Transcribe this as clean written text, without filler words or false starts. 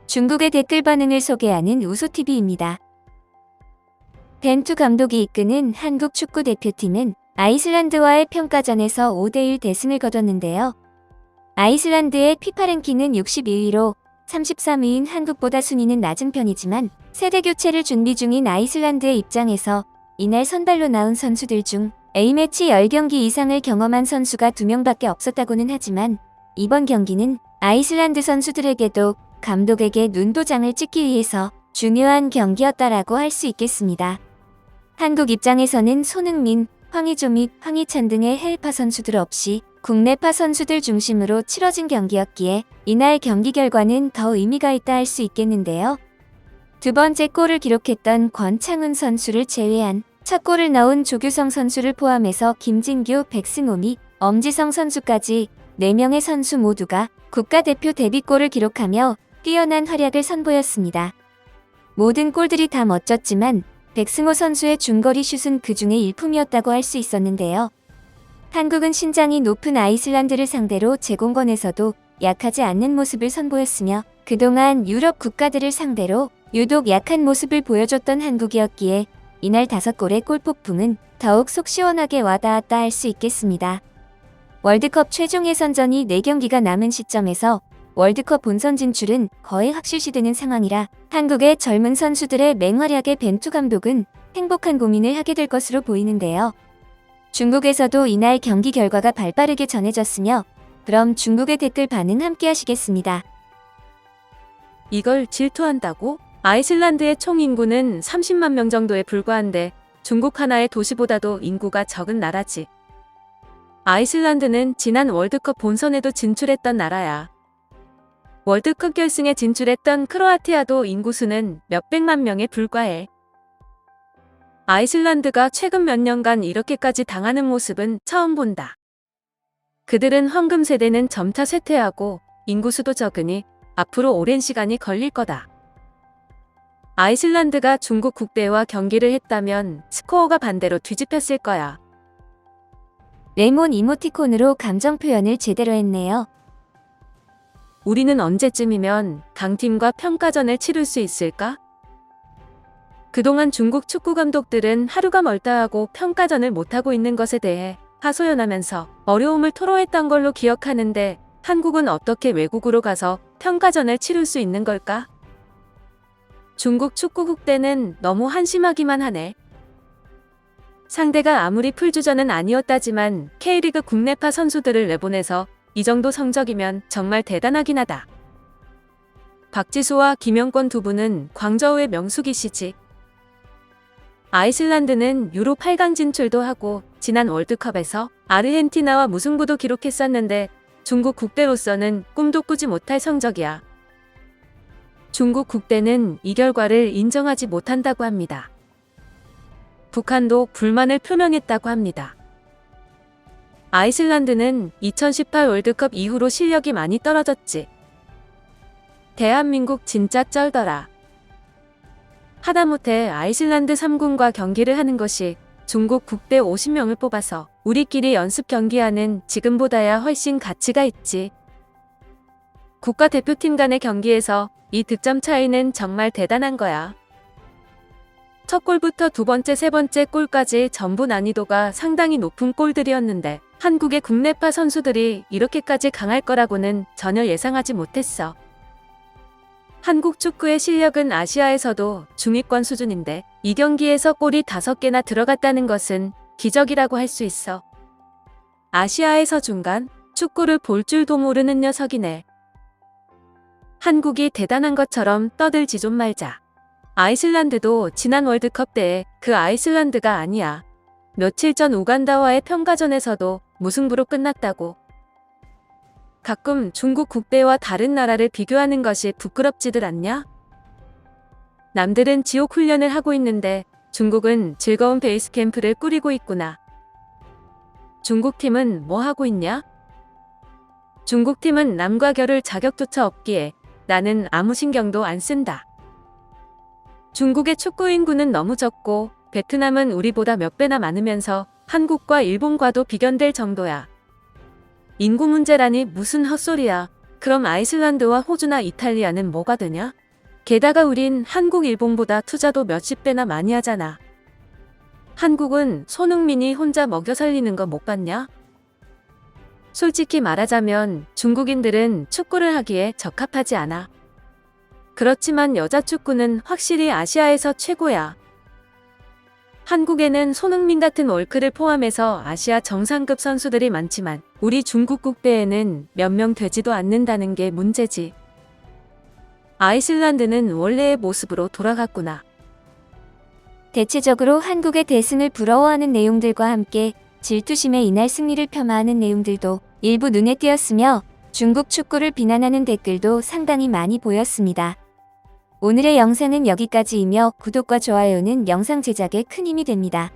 중국의 댓글 반응을 소개하는 우소TV입니다. 벤투 감독이 이끄는 한국 축구 대표팀은 아이슬란드와의 평가전에서 5대1 대승을 거뒀는데요. 아이슬란드의 피파 랭킹은 62위로 33위인 한국보다 순위는 낮은 편이지만 세대 교체를 준비 중인 아이슬란드의 입장에서 이날 선발로 나온 선수들 중 A매치 10경기 이상을 경험한 선수가 2명밖에 없었다고는 하지만 이번 경기는 아이슬란드 선수들에게도 감독에게 눈도장을 찍기 위해서 중요한 경기였다라고 할 수 있겠습니다. 한국 입장에서는 손흥민, 황의조 및 황희찬 등의 해외파 선수들 없이 국내파 선수들 중심으로 치러진 경기였기에 이날 경기 결과는 더 의미가 있다 할 수 있겠는데요. 두 번째 골을 기록했던 권창훈 선수를 제외한 첫 골을 넣은 조규성 선수를 포함해서 김진규, 백승호 및 엄지성 선수까지 4명의 선수 모두가 국가대표 데뷔골을 기록하며 뛰어난 활약을 선보였습니다. 모든 골들이 다 멋졌지만 백승호 선수의 중거리 슛은 그 중에 일품이었다고 할 수 있었는데요. 한국은 신장이 높은 아이슬란드를 상대로 제공권에서도 약하지 않는 모습을 선보였으며 그동안 유럽 국가들을 상대로 유독 약한 모습을 보여줬던 한국이었기에 이날 5골의 골폭풍은 더욱 속 시원하게 와닿았다 할 수 있겠습니다. 월드컵 최종 예선전이 4경기가 남은 시점에서 월드컵 본선 진출은 거의 확실시되는 상황이라 한국의 젊은 선수들의 맹활약에 벤투 감독은 행복한 고민을 하게 될 것으로 보이는데요. 중국에서도 이날 경기 결과가 발빠르게 전해졌으며 그럼 중국의 댓글 반응 함께 하시겠습니다. 이걸 질투한다고? 아이슬란드의 총 인구는 30만 명 정도에 불과한데 중국 하나의 도시보다도 인구가 적은 나라지. 아이슬란드는 지난 월드컵 본선에도 진출했던 나라야. 월드컵 결승에 진출했던 크로아티아도 인구수는 몇백만 명에 불과해. 아이슬란드가 최근 몇 년간 이렇게까지 당하는 모습은 처음 본다. 그들은 황금 세대는 점차 쇠퇴하고 인구수도 적으니 앞으로 오랜 시간이 걸릴 거다. 아이슬란드가 중국 국대와 경기를 했다면 스코어가 반대로 뒤집혔을 거야. 레몬 이모티콘으로 감정 표현을 제대로 했네요. 우리는 언제쯤이면 강팀과 평가전을 치를 수 있을까? 그동안 중국 축구 감독들은 하루가 멀다하고 평가전을 못하고 있는 것에 대해 하소연하면서 어려움을 토로했던 걸로 기억하는데 한국은 어떻게 외국으로 가서 평가전을 치를 수 있는 걸까? 중국 축구 국대는 너무 한심하기만 하네. 상대가 아무리 풀주전은 아니었다지만 K리그 국내파 선수들을 내보내서 이 정도 성적이면 정말 대단하긴 하다. 박지수와 김영권 두 분은 광저우의 명숙이시지. 아이슬란드는 유로 8강 진출도 하고 지난 월드컵에서 아르헨티나와 무승부도 기록했었는데 중국 국대로서는 꿈도 꾸지 못할 성적이야. 중국 국대는 이 결과를 인정하지 못한다고 합니다. 북한도 불만을 표명했다고 합니다. 아이슬란드는 2018 월드컵 이후로 실력이 많이 떨어졌지. 대한민국 진짜 쩔더라. 하다못해 아이슬란드 3군과 경기를 하는 것이 중국 국대 50명을 뽑아서 우리끼리 연습 경기하는 지금보다야 훨씬 가치가 있지. 국가대표팀 간의 경기에서 이 득점 차이는 정말 대단한 거야. 첫 골부터 두 번째, 세 번째 골까지 전부 난이도가 상당히 높은 골들이었는데 한국의 국내파 선수들이 이렇게까지 강할 거라고는 전혀 예상하지 못했어. 한국 축구의 실력은 아시아에서도 중위권 수준인데 이 경기에서 골이 5개나 들어갔다는 것은 기적이라고 할 수 있어. 아시아에서 중간, 축구를 볼 줄도 모르는 녀석이네. 한국이 대단한 것처럼 떠들지 좀 말자. 아이슬란드도 지난 월드컵 때 그 아이슬란드가 아니야. 며칠 전 우간다와의 평가전에서도 무승부로 끝났다고. 가끔 중국 국대와 다른 나라를 비교하는 것이 부끄럽지들 않냐? 남들은 지옥 훈련을 하고 있는데 중국은 즐거운 베이스 캠프를 꾸리고 있구나. 중국 팀은 뭐 하고 있냐? 중국 팀은 남과 겨룰 자격조차 없기에 나는 아무 신경도 안 쓴다. 중국의 축구 인구는 너무 적고 베트남은 우리보다 몇 배나 많으면서 한국과 일본과도 비견될 정도야. 인구 문제라니 무슨 헛소리야. 그럼 아이슬란드와 호주나 이탈리아는 뭐가 되냐? 게다가 우린 한국, 일본보다 투자도 몇십 배나 많이 하잖아. 한국은 손흥민이 혼자 먹여 살리는 거 못 봤냐? 솔직히 말하자면 중국인들은 축구를 하기에 적합하지 않아. 그렇지만 여자 축구는 확실히 아시아에서 최고야. 한국에는 손흥민 같은 월크를 포함해서 아시아 정상급 선수들이 많지만 우리 중국 국대에는 몇 명 되지도 않는다는 게 문제지. 아이슬란드는 원래의 모습으로 돌아갔구나. 대체적으로 한국의 대승을 부러워하는 내용들과 함께 질투심에 인할 승리를 폄하하는 내용들도 일부 눈에 띄었으며 중국 축구를 비난하는 댓글도 상당히 많이 보였습니다. 오늘의 영상은 여기까지이며 구독과 좋아요는 영상 제작에 큰 힘이 됩니다.